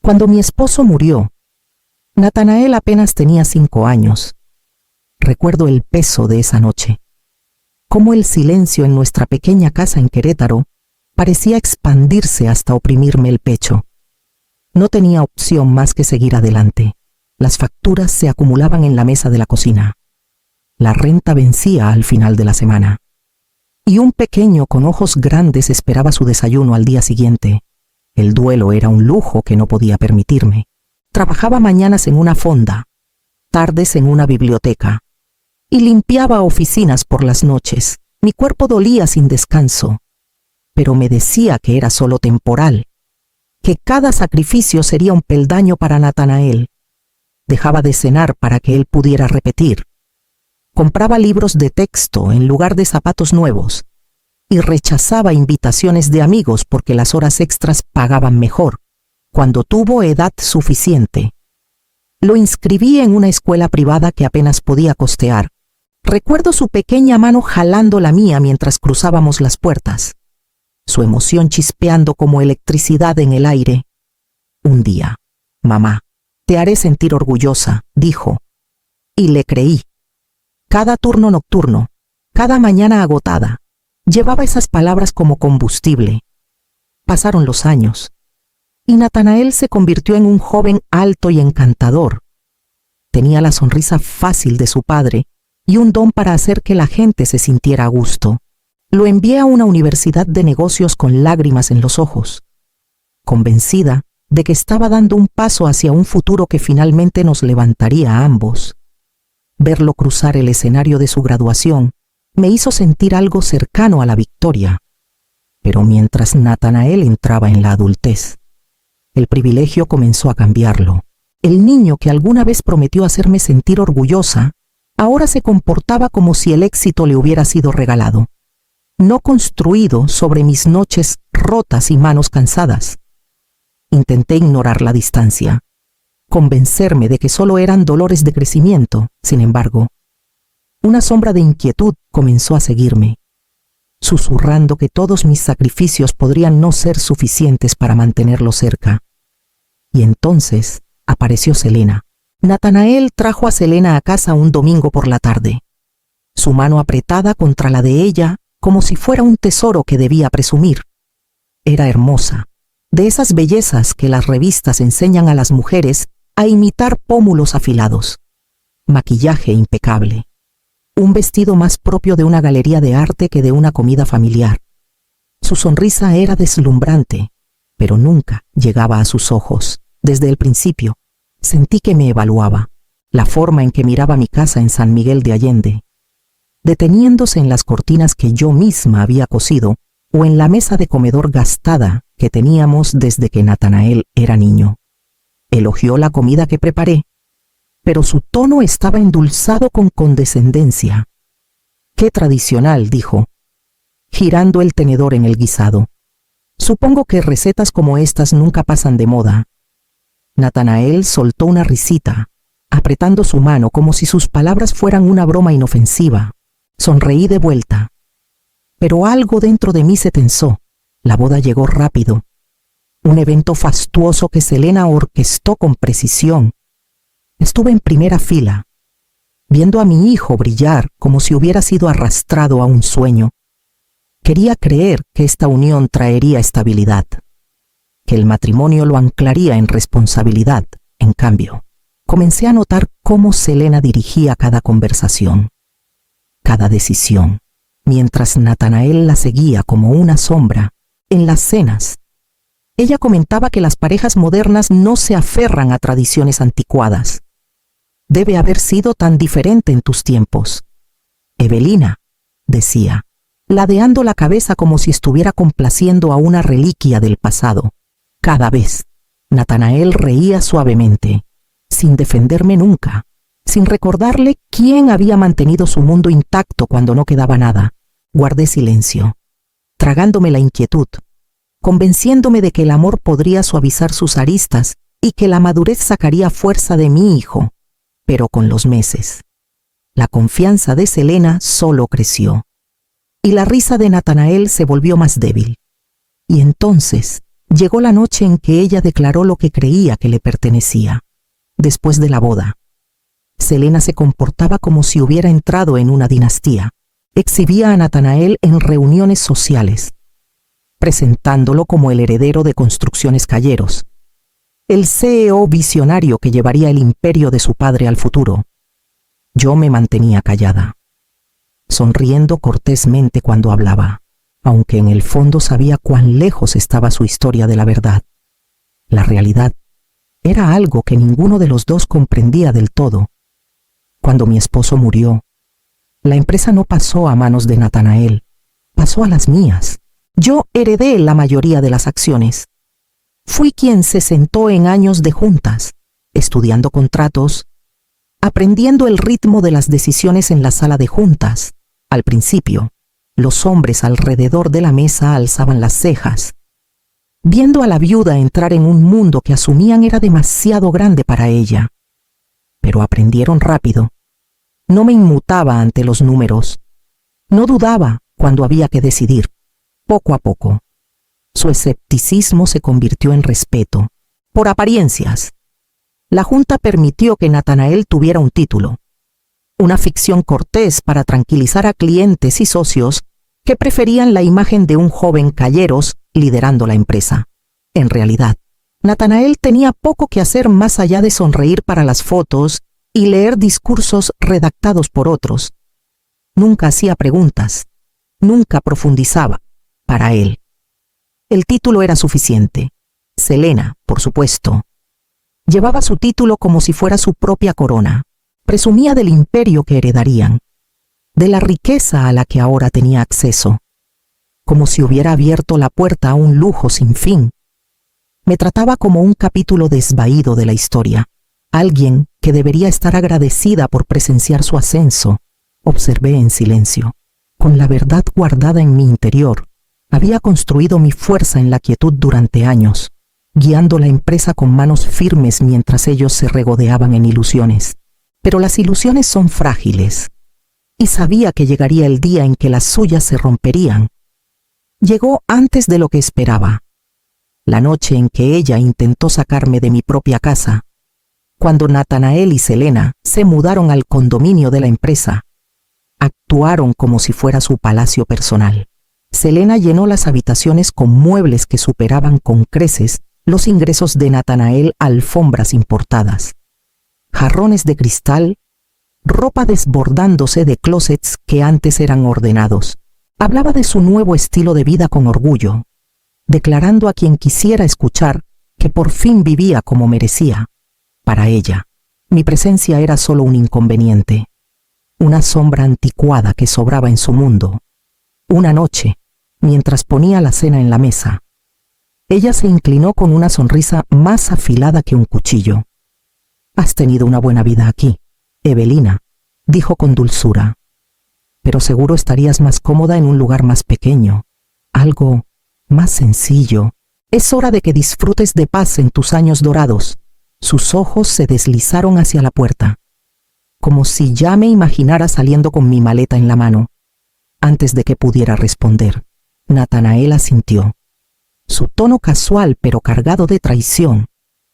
Cuando mi esposo murió, Natanael apenas tenía 5 años. Recuerdo el peso de esa noche, cómo el silencio en nuestra pequeña casa en Querétaro parecía expandirse hasta oprimirme el pecho. No tenía opción más que seguir adelante. Las facturas se acumulaban en la mesa de la cocina. La renta vencía al final de la semana. Y un pequeño con ojos grandes esperaba su desayuno al día siguiente. El duelo era un lujo que no podía permitirme. Trabajaba mañanas en una fonda, tardes en una biblioteca, y limpiaba oficinas por las noches. Mi cuerpo dolía sin descanso, pero me decía que era solo temporal, que cada sacrificio sería un peldaño para Natanael. Dejaba de cenar para que él pudiera repetir. Compraba libros de texto en lugar de zapatos nuevos y rechazaba invitaciones de amigos porque las horas extras pagaban mejor. Cuando tuvo edad suficiente, lo inscribí en una escuela privada que apenas podía costear. Recuerdo su pequeña mano jalando la mía mientras cruzábamos las puertas, su emoción chispeando como electricidad en el aire. Un día, mamá, te haré sentir orgullosa, dijo, y le creí. Cada turno nocturno, cada mañana agotada, llevaba esas palabras como combustible. Pasaron los años, y Natanael se convirtió en un joven alto y encantador. Tenía la sonrisa fácil de su padre y un don para hacer que la gente se sintiera a gusto. Lo envié a una universidad de negocios con lágrimas en los ojos, convencida de que estaba dando un paso hacia un futuro que finalmente nos levantaría a ambos. Verlo cruzar el escenario de su graduación me hizo sentir algo cercano a la victoria. Pero mientras Natanael entraba en la adultez, el privilegio comenzó a cambiarlo. El niño que alguna vez prometió hacerme sentir orgullosa, ahora se comportaba como si el éxito le hubiera sido regalado, no construido sobre mis noches rotas y manos cansadas. Intenté ignorar la distancia, convencerme de que solo eran dolores de crecimiento. Sin embargo, una sombra de inquietud comenzó a seguirme, susurrando que todos mis sacrificios podrían no ser suficientes para mantenerlo cerca. Y entonces apareció Selena. Natanael trajo a Selena a casa un domingo por la tarde, su mano apretada contra la de ella como si fuera un tesoro que debía presumir. Era hermosa, de esas bellezas que las revistas enseñan a las mujeres a imitar pómulos afilados, maquillaje impecable, un vestido más propio de una galería de arte que de una comida familiar. Su sonrisa era deslumbrante, pero nunca llegaba a sus ojos. Desde el principio, sentí que me evaluaba, la forma en que miraba mi casa en San Miguel de Allende, deteniéndose en las cortinas que yo misma había cosido o en la mesa de comedor gastada que teníamos desde que Natanael era niño. Elogió la comida que preparé, pero su tono estaba endulzado con condescendencia. «Qué tradicional», dijo, girando el tenedor en el guisado. «Supongo que recetas como estas nunca pasan de moda». Natanael soltó una risita, apretando su mano como si sus palabras fueran una broma inofensiva. Sonreí de vuelta, pero algo dentro de mí se tensó. La boda llegó rápido, un evento fastuoso que Selena orquestó con precisión. Estuve en primera fila, viendo a mi hijo brillar como si hubiera sido arrastrado a un sueño. Quería creer que esta unión traería estabilidad, que el matrimonio lo anclaría en responsabilidad. En cambio, comencé a notar cómo Selena dirigía cada conversación, cada decisión, mientras Natanael la seguía como una sombra. En las cenas, ella comentaba que las parejas modernas no se aferran a tradiciones anticuadas. «Debe haber sido tan diferente en tus tiempos, Evelina», decía, ladeando la cabeza como si estuviera complaciendo a una reliquia del pasado. Cada vez, Natanael reía suavemente, sin defenderme nunca, sin recordarle quién había mantenido su mundo intacto cuando no quedaba nada. Guardé silencio, tragándome la inquietud, convenciéndome de que el amor podría suavizar sus aristas y que la madurez sacaría fuerza de mi hijo. Pero con los meses, la confianza de Selena solo creció, y la risa de Natanael se volvió más débil. Y entonces Llegó la noche en que ella declaró lo que creía que le pertenecía. Después de la boda, Selena se comportaba como si hubiera entrado en una dinastía. Exhibía a Nathanael en reuniones sociales, presentándolo como el heredero de Construcciones Calleros, el CEO visionario que llevaría el imperio de su padre al futuro. Yo me mantenía callada, sonriendo cortésmente cuando hablaba, aunque en el fondo sabía cuán lejos estaba su historia de la verdad. La realidad era algo que ninguno de los dos comprendía del todo. Cuando mi esposo murió, la empresa no pasó a manos de Nathanael, pasó a las mías. Yo heredé la mayoría de las acciones. Fui quien se sentó en años de juntas, estudiando contratos, aprendiendo el ritmo de las decisiones en la sala de juntas. Al principio, los hombres alrededor de la mesa alzaban las cejas, viendo a la viuda entrar en un mundo que asumían era demasiado grande para ella. Pero aprendieron rápido. No me inmutaba ante los números. No dudaba cuando había que decidir. Poco a poco, su escepticismo se convirtió en respeto. Por apariencias, la junta permitió que Nathanael tuviera un título, una ficción cortés para tranquilizar a clientes y socios que preferían la imagen de un joven Calleros liderando la empresa. En realidad, Nathanael tenía poco que hacer más allá de sonreír para las fotos y leer discursos redactados por otros. Nunca hacía preguntas, nunca profundizaba. Para él, el título era suficiente. Selena, por supuesto, llevaba su título como si fuera su propia corona. Presumía del imperio que heredarían, de la riqueza a la que ahora tenía acceso, como si hubiera abierto la puerta a un lujo sin fin. Me trataba como un capítulo desvaído de la historia, alguien que debería estar agradecida por presenciar su ascenso. Observé en silencio. Con la verdad guardada en mi interior, había construido mi fuerza en la quietud durante años, guiando la empresa con manos firmes mientras ellos se regodeaban en ilusiones. Pero las ilusiones son frágiles, y sabía que llegaría el día en que las suyas se romperían. Llegó antes de lo que esperaba. La noche en que ella intentó sacarme de mi propia casa, cuando Nathanael y Selena se mudaron al condominio de la empresa. Actuaron como si fuera su palacio personal. Selena llenó las habitaciones con muebles que superaban con creces los ingresos de Nathanael, alfombras importadas, jarrones de cristal, ropa desbordándose de closets que antes eran ordenados. Hablaba de su nuevo estilo de vida con orgullo, declarando a quien quisiera escuchar que por fin vivía como merecía. Para ella, mi presencia era solo un inconveniente, una sombra anticuada que sobraba en su mundo. Una noche, mientras ponía la cena en la mesa, ella se inclinó con una sonrisa más afilada que un cuchillo. «Has tenido una buena vida aquí, Evelina», dijo con dulzura. «Pero seguro estarías más cómoda en un lugar más pequeño, algo más sencillo. Es hora de que disfrutes de paz en tus años dorados». Sus ojos se deslizaron hacia la puerta, como si ya me imaginara saliendo con mi maleta en la mano. Antes de que pudiera responder, Nathanael asintió. Su tono casual pero cargado de traición.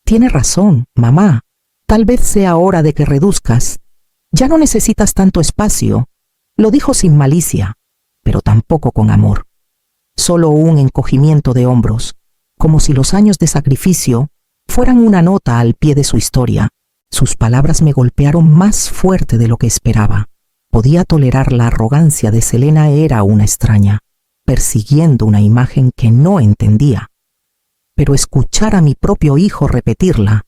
«Tiene razón, mamá. Tal vez sea hora de que reduzcas. Ya no necesitas tanto espacio». Lo dijo sin malicia, pero tampoco con amor. Solo un encogimiento de hombros, como si los años de sacrificio fueran una nota al pie de su historia. Sus palabras me golpearon más fuerte de lo que esperaba. Podía tolerar la arrogancia de Selena, era una extraña, persiguiendo una imagen que no entendía. Pero escuchar a mi propio hijo repetirla,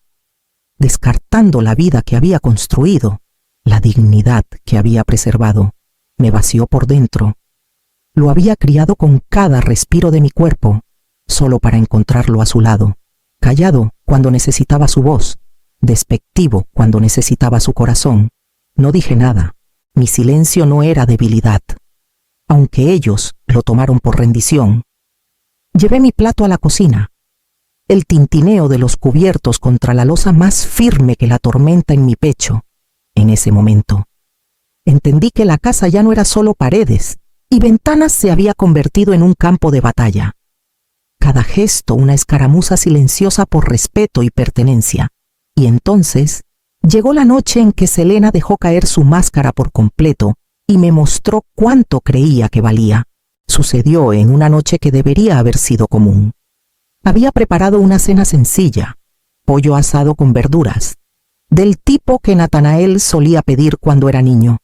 descartando la vida que había construido, la dignidad que había preservado, me vació por dentro. Lo había criado con cada respiro de mi cuerpo, solo para encontrarlo a su lado, callado cuando necesitaba su voz, despectivo cuando necesitaba su corazón. No dije nada. Mi silencio no era debilidad, aunque ellos lo tomaron por rendición. Llevé mi plato a la cocina. El tintineo de los cubiertos contra la losa más firme que la tormenta en mi pecho. En ese momento, entendí que la casa ya no era solo paredes y ventanas, se había convertido en un campo de batalla. cada gesto una escaramuza silenciosa por respeto y pertenencia. Y entonces llegó la noche en que Selena dejó caer su máscara por completo y me mostró cuánto creía que valía. Sucedió en una noche que debería haber sido común. Había preparado una cena sencilla, pollo asado con verduras, del tipo que Natanael solía pedir cuando era niño.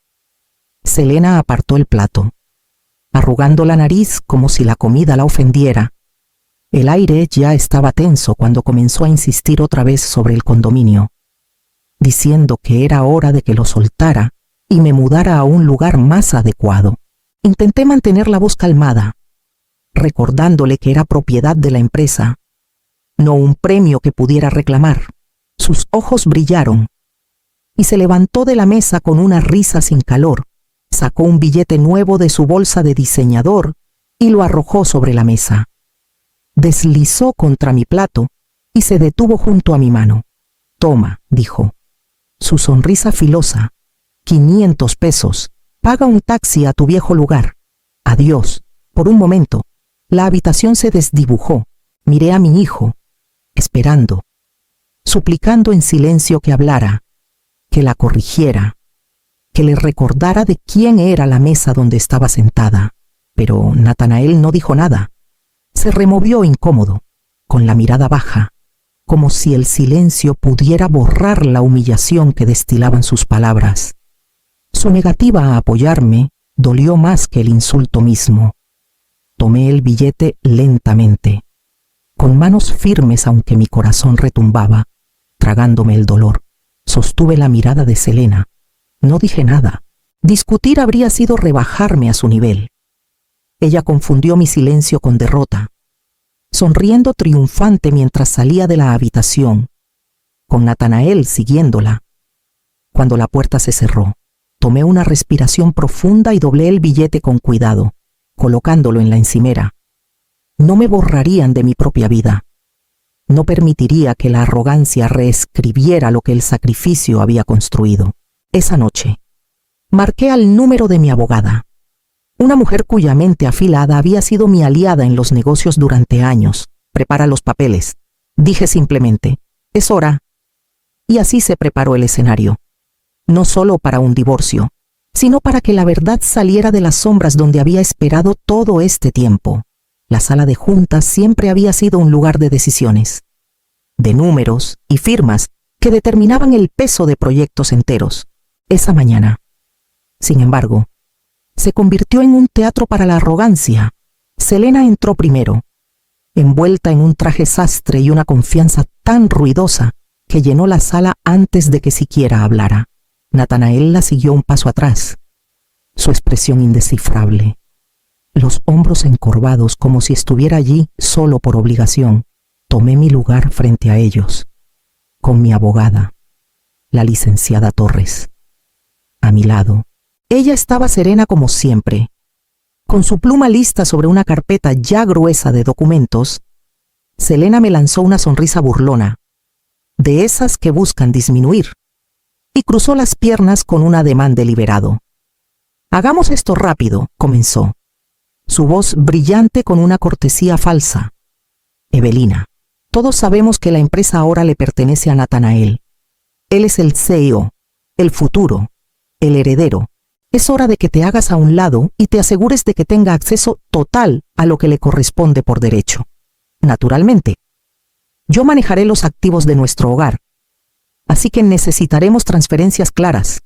Selena apartó el plato, arrugando la nariz como si la comida la ofendiera. El aire ya estaba tenso cuando comenzó a insistir otra vez sobre el condominio, diciendo que era hora de que lo soltara y me mudara a un lugar más adecuado. Intenté mantener la voz calmada, recordándole que era propiedad de la empresa, no un premio que pudiera reclamar. Sus ojos brillaron y se levantó de la mesa con una risa sin calor. Sacó un billete nuevo de su bolsa de diseñador y lo arrojó sobre la mesa. Deslizó contra mi plato y se detuvo junto a mi mano. «Toma», dijo. Su sonrisa filosa. «500 pesos. Paga un taxi a tu viejo lugar. Adiós». Por un momento, la habitación se desdibujó. Miré a mi hijo, esperando, suplicando en silencio que hablara, que la corrigiera, que le recordara de quién era la mesa donde estaba sentada. Pero Natanael no dijo nada. Se removió incómodo, con la mirada baja, como si el silencio pudiera borrar la humillación que destilaban sus palabras. Su negativa a apoyarme dolió más que el insulto mismo. Tomé el billete lentamente, con manos firmes aunque mi corazón retumbaba, tragándome el dolor. Sostuve la mirada de Selena. No dije nada. Discutir habría sido rebajarme a su nivel. Ella confundió mi silencio con derrota, sonriendo triunfante mientras salía de la habitación, con Natanael siguiéndola. Cuando la puerta se cerró, tomé una respiración profunda y doblé el billete con cuidado, colocándolo en la encimera. No me borrarían de mi propia vida. No permitiría que la arrogancia reescribiera lo que el sacrificio había construido. Esa noche, marqué al número de mi abogada, una mujer cuya mente afilada había sido mi aliada en los negocios durante años. «Prepara los papeles», dije simplemente. «Es hora». Y así se preparó el escenario. No solo para un divorcio, sino para que la verdad saliera de las sombras donde había esperado todo este tiempo. La sala de juntas siempre había sido un lugar de decisiones, de números y firmas que determinaban el peso de proyectos enteros. Esa mañana, sin embargo, se convirtió en un teatro para la arrogancia. Selena entró primero, envuelta en un traje sastre y una confianza tan ruidosa que llenó la sala antes de que siquiera hablara. Natanael la siguió un paso atrás, su expresión indescifrable, los hombros encorvados como si estuviera allí solo por obligación. Tomé mi lugar frente a ellos, con mi abogada, la licenciada Torres, a mi lado. Ella estaba serena como siempre. Con su pluma lista sobre una carpeta ya gruesa de documentos, Selena me lanzó una sonrisa burlona, de esas que buscan disminuir, y cruzó las piernas con un ademán deliberado. «Hagamos esto rápido», comenzó, su voz brillante con una cortesía falsa. «Evelina, todos sabemos que la empresa ahora le pertenece a Natanael. Él es el CEO, el futuro, el heredero. Es hora de que te hagas a un lado y te asegures de que tenga acceso total a lo que le corresponde por derecho. Naturalmente, yo manejaré los activos de nuestro hogar, así que necesitaremos transferencias claras».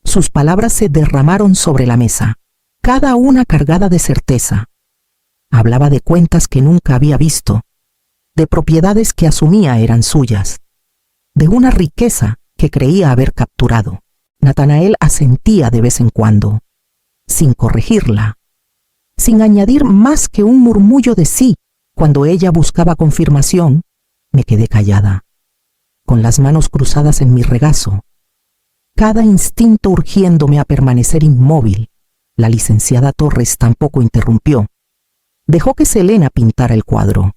Sus palabras se derramaron sobre la mesa, cada una cargada de certeza. Hablaba de cuentas que nunca había visto, de propiedades que asumía eran suyas, de una riqueza que creía haber capturado. Natanael asentía de vez en cuando, sin corregirla, sin añadir más que un murmullo de sí. Cuando ella buscaba confirmación, me quedé callada, con las manos cruzadas en mi regazo, cada instinto urgiéndome a permanecer inmóvil. La licenciada Torres tampoco interrumpió. Dejó que Selena pintara el cuadro.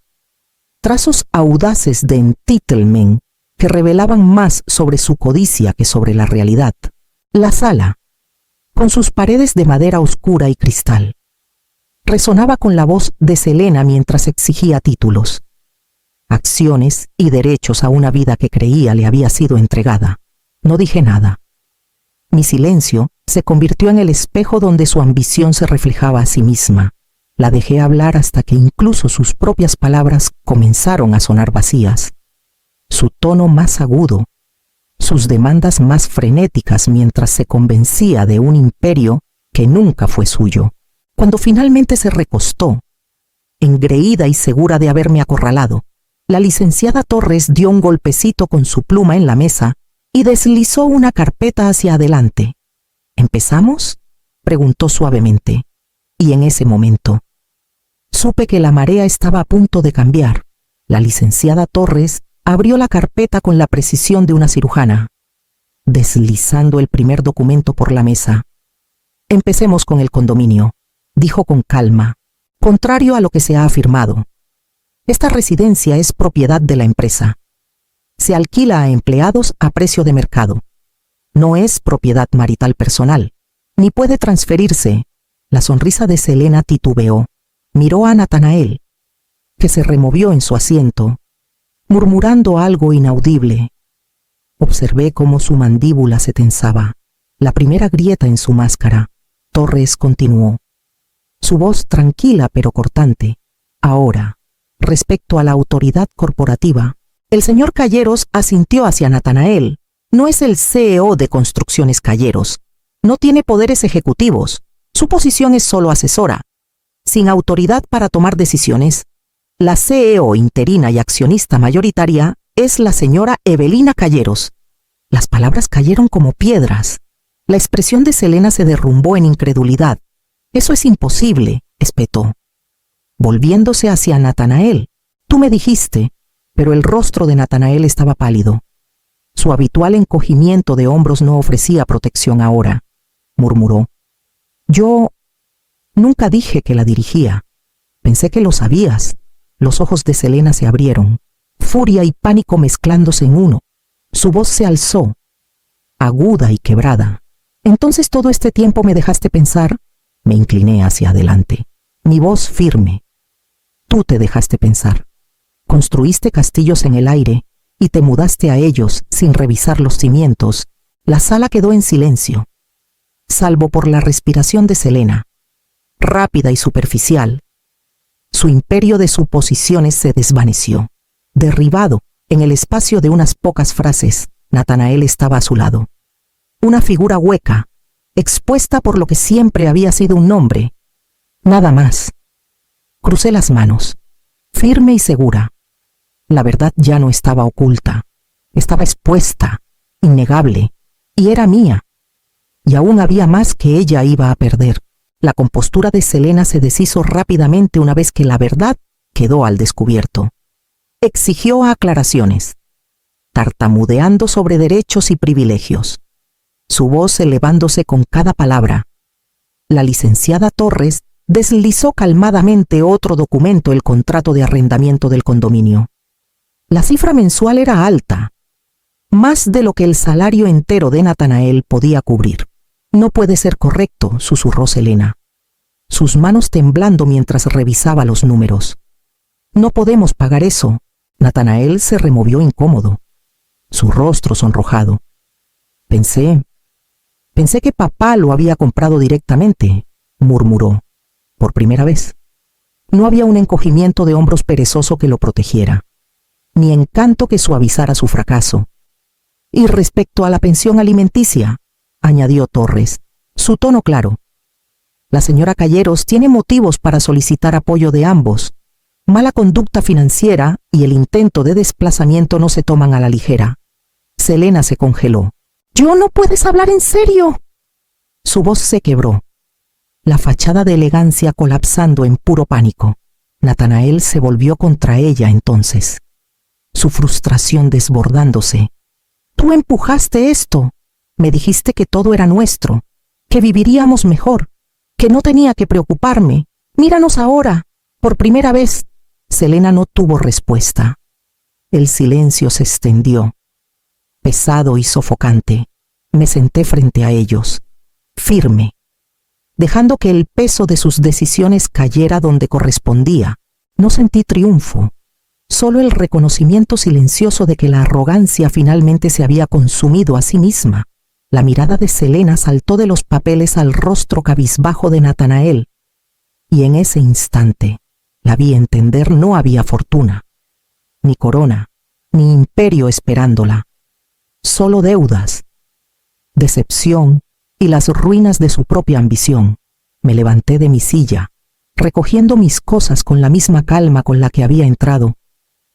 Trazos audaces de entitlement que revelaban más sobre su codicia que sobre la realidad. La sala, con sus paredes de madera oscura y cristal, resonaba con la voz de Selena mientras exigía títulos, acciones y derechos a una vida que creía le había sido entregada. No dije nada. Mi silencio se convirtió en el espejo donde su ambición se reflejaba a sí misma. La dejé hablar hasta que incluso sus propias palabras comenzaron a sonar vacías. Su tono más agudo, sus demandas más frenéticas mientras se convencía de un imperio que nunca fue suyo. Cuando finalmente se recostó, engreída y segura de haberme acorralado, la licenciada Torres dio un golpecito con su pluma en la mesa y deslizó una carpeta hacia adelante. ¿Empezamos?, preguntó suavemente, y en ese momento supe que la marea estaba a punto de cambiar. La licenciada Torres abrió la carpeta con la precisión de una cirujana, deslizando el primer documento por la mesa. Empecemos con el condominio, dijo con calma. Contrario a lo que se ha afirmado, esta residencia es propiedad de la empresa. Se alquila a empleados a precio de mercado. No es propiedad marital personal, ni puede transferirse. La sonrisa de Selena titubeó. Miró a Natanael, que se removió en su asiento, murmurando algo inaudible. Observé cómo su mandíbula se tensaba, la primera grieta en su máscara. Torres continuó, su voz tranquila pero cortante. Ahora, respecto a la autoridad corporativa, el señor Calleros asintió hacia Natanael. No es el CEO de Construcciones Calleros. No tiene poderes ejecutivos. Su posición es solo asesora, sin autoridad para tomar decisiones. La CEO interina y accionista mayoritaria es la señora Evelina Calleros. Las palabras cayeron como piedras. La expresión de Selena se derrumbó en incredulidad. Eso es imposible, espetó, volviéndose hacia Natanael. Tú me dijiste, pero el rostro de Natanael estaba pálido. Su habitual encogimiento de hombros no ofrecía protección ahora, murmuró. Yo nunca dije que la dirigía. Pensé que lo sabías. Los ojos de Selena se abrieron, furia y pánico mezclándose en uno. Su voz se alzó, aguda y quebrada. Entonces todo este tiempo me dejaste pensar. Me incliné hacia adelante, mi voz firme. Tú te dejaste pensar. Construiste castillos en el aire y te mudaste a ellos sin revisar los cimientos. La sala quedó en silencio, salvo por la respiración de Selena, rápida y superficial. Su imperio de suposiciones se desvaneció. Derribado en el espacio de unas pocas frases, Natanael estaba a su lado. Una figura hueca, expuesta por lo que siempre había sido un nombre. Nada más. Crucé las manos, firme y segura. La verdad ya no estaba oculta. Estaba expuesta, innegable, y era mía. Y aún había más que ella iba a perder. La compostura de Selena se deshizo rápidamente una vez que la verdad quedó al descubierto. Exigió aclaraciones, tartamudeando sobre derechos y privilegios, su voz elevándose con cada palabra. La licenciada Torres deslizó calmadamente otro documento, el contrato de arrendamiento del condominio. La cifra mensual era alta, más de lo que el salario entero de Natanael podía cubrir. No puede ser correcto, susurró Selena, sus manos temblando mientras revisaba los números. No podemos pagar eso. Natanael se removió incómodo, su rostro sonrojado. Pensé que papá lo había comprado directamente, murmuró, por primera vez. No había un encogimiento de hombros perezoso que lo protegiera, ni encanto que suavizara su fracaso. Y respecto a la pensión alimenticia, añadió Torres, su tono claro. La señora Calleros tiene motivos para solicitar apoyo de ambos. Mala conducta financiera y el intento de desplazamiento no se toman a la ligera. Selena se congeló. «¿Yo no puedes hablar en serio?» Su voz se quebró, la fachada de elegancia colapsando en puro pánico. Natanael se volvió contra ella entonces, su frustración desbordándose. «Tú empujaste esto. Me dijiste que todo era nuestro, que viviríamos mejor, que no tenía que preocuparme. Míranos ahora, por primera vez». Selena no tuvo respuesta. El silencio se extendió, pesado y sofocante. Me senté frente a ellos, firme, dejando que el peso de sus decisiones cayera donde correspondía. No sentí triunfo, solo el reconocimiento silencioso de que la arrogancia finalmente se había consumido a sí misma. La mirada de Selena saltó de los papeles al rostro cabizbajo de Natanael, y en ese instante la vi entender: no había fortuna, ni corona, ni imperio esperándola, solo deudas, decepción y las ruinas de su propia ambición. Me levanté de mi silla, recogiendo mis cosas con la misma calma con la que había entrado.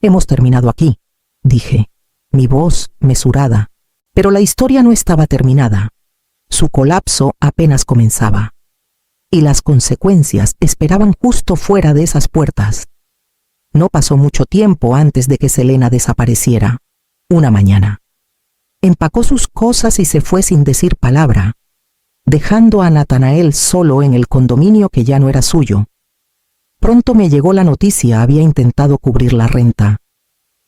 «Hemos terminado aquí», dije, mi voz mesurada. Pero la historia no estaba terminada. Su colapso apenas comenzaba, y las consecuencias esperaban justo fuera de esas puertas. No pasó mucho tiempo antes de que Selena desapareciera. Una mañana, empacó sus cosas y se fue sin decir palabra, dejando a Natanael solo en el condominio que ya no era suyo. Pronto me llegó la noticia: había intentado cubrir la renta.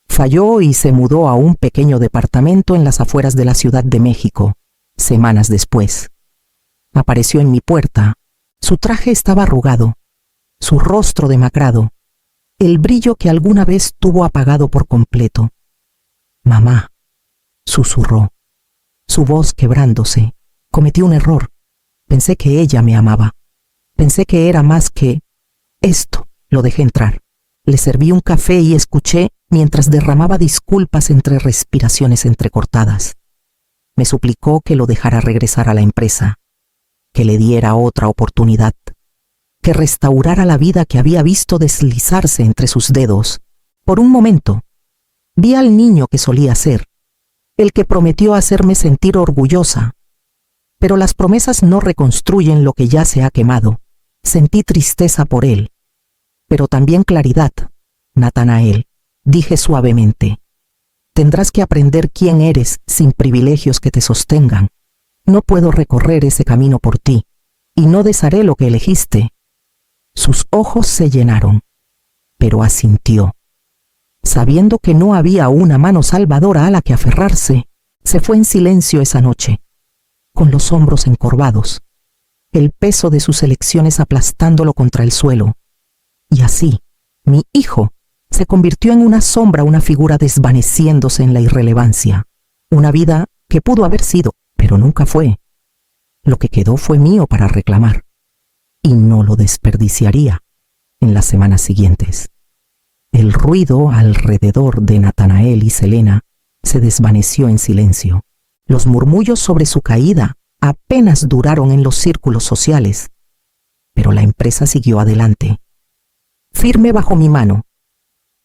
Falló y se mudó a un pequeño departamento en las afueras de la Ciudad de México. Semanas después, apareció en mi puerta. Su traje estaba arrugado, su rostro demacrado, el brillo que alguna vez tuvo apagado por completo. «Mamá», susurró, su voz quebrándose. «Cometí un error. Pensé que ella me amaba. Pensé que era más que esto». Lo dejé entrar. Le serví un café y escuché mientras derramaba disculpas entre respiraciones entrecortadas. Me suplicó que lo dejara regresar a la empresa, que le diera otra oportunidad, que restaurara la vida que había visto deslizarse entre sus dedos. Por un momento, vi al niño que solía ser, el que prometió hacerme sentir orgullosa. Pero las promesas no reconstruyen lo que ya se ha quemado. Sentí tristeza por él, pero también claridad. «Natanael», dije suavemente, «tendrás que aprender quién eres sin privilegios que te sostengan. No puedo recorrer ese camino por ti, y no desharé lo que elegiste». Sus ojos se llenaron, pero asintió. Sabiendo que no había una mano salvadora a la que aferrarse, se fue en silencio esa noche, con los hombros encorvados, el peso de sus elecciones aplastándolo contra el suelo. Y así, mi hijo se convirtió en una sombra, una figura desvaneciéndose en la irrelevancia. Una vida que pudo haber sido, pero nunca fue. Lo que quedó fue mío para reclamar, y no lo desperdiciaría en las semanas siguientes. El ruido alrededor de Natanael y Selena se desvaneció en silencio. Los murmullos sobre su caída apenas duraron en los círculos sociales, pero la empresa siguió adelante, firme bajo mi mano.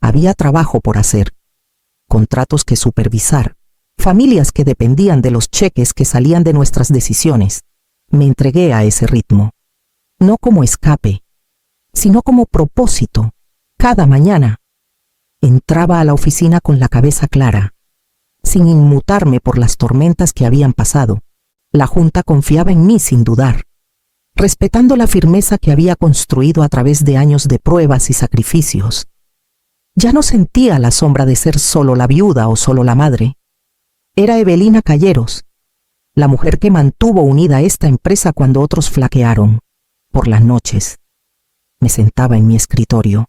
Había trabajo por hacer, contratos que supervisar, familias que dependían de los cheques que salían de nuestras decisiones. Me entregué a ese ritmo, no como escape, sino como propósito. Cada mañana entraba a la oficina con la cabeza clara, sin inmutarme por las tormentas que habían pasado. La junta confiaba en mí sin dudar, respetando la firmeza que había construido a través de años de pruebas y sacrificios. Ya no sentía la sombra de ser solo la viuda o solo la madre. Era Evelina Calleros, la mujer que mantuvo unida esta empresa cuando otros flaquearon. Por las noches, me sentaba en mi escritorio,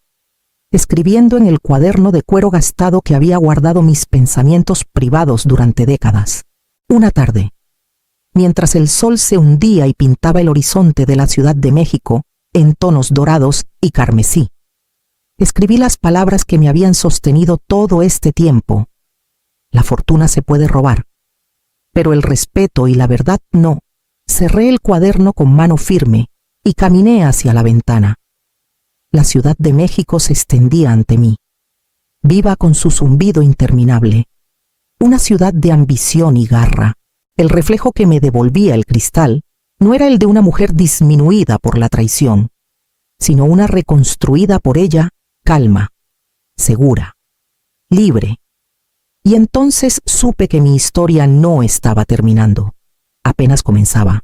escribiendo en el cuaderno de cuero gastado que había guardado mis pensamientos privados durante décadas. Una tarde, mientras el sol se hundía y pintaba el horizonte de la Ciudad de México en tonos dorados y carmesí, escribí las palabras que me habían sostenido todo este tiempo. La fortuna se puede robar, pero el respeto y la verdad no. Cerré el cuaderno con mano firme y caminé hacia la ventana. La Ciudad de México se extendía ante mí, viva con su zumbido interminable. Una ciudad de ambición y garra. El reflejo que me devolvía el cristal no era el de una mujer disminuida por la traición, sino una reconstruida por ella, calma, segura, libre. Y entonces supe que mi historia no estaba terminando, apenas comenzaba.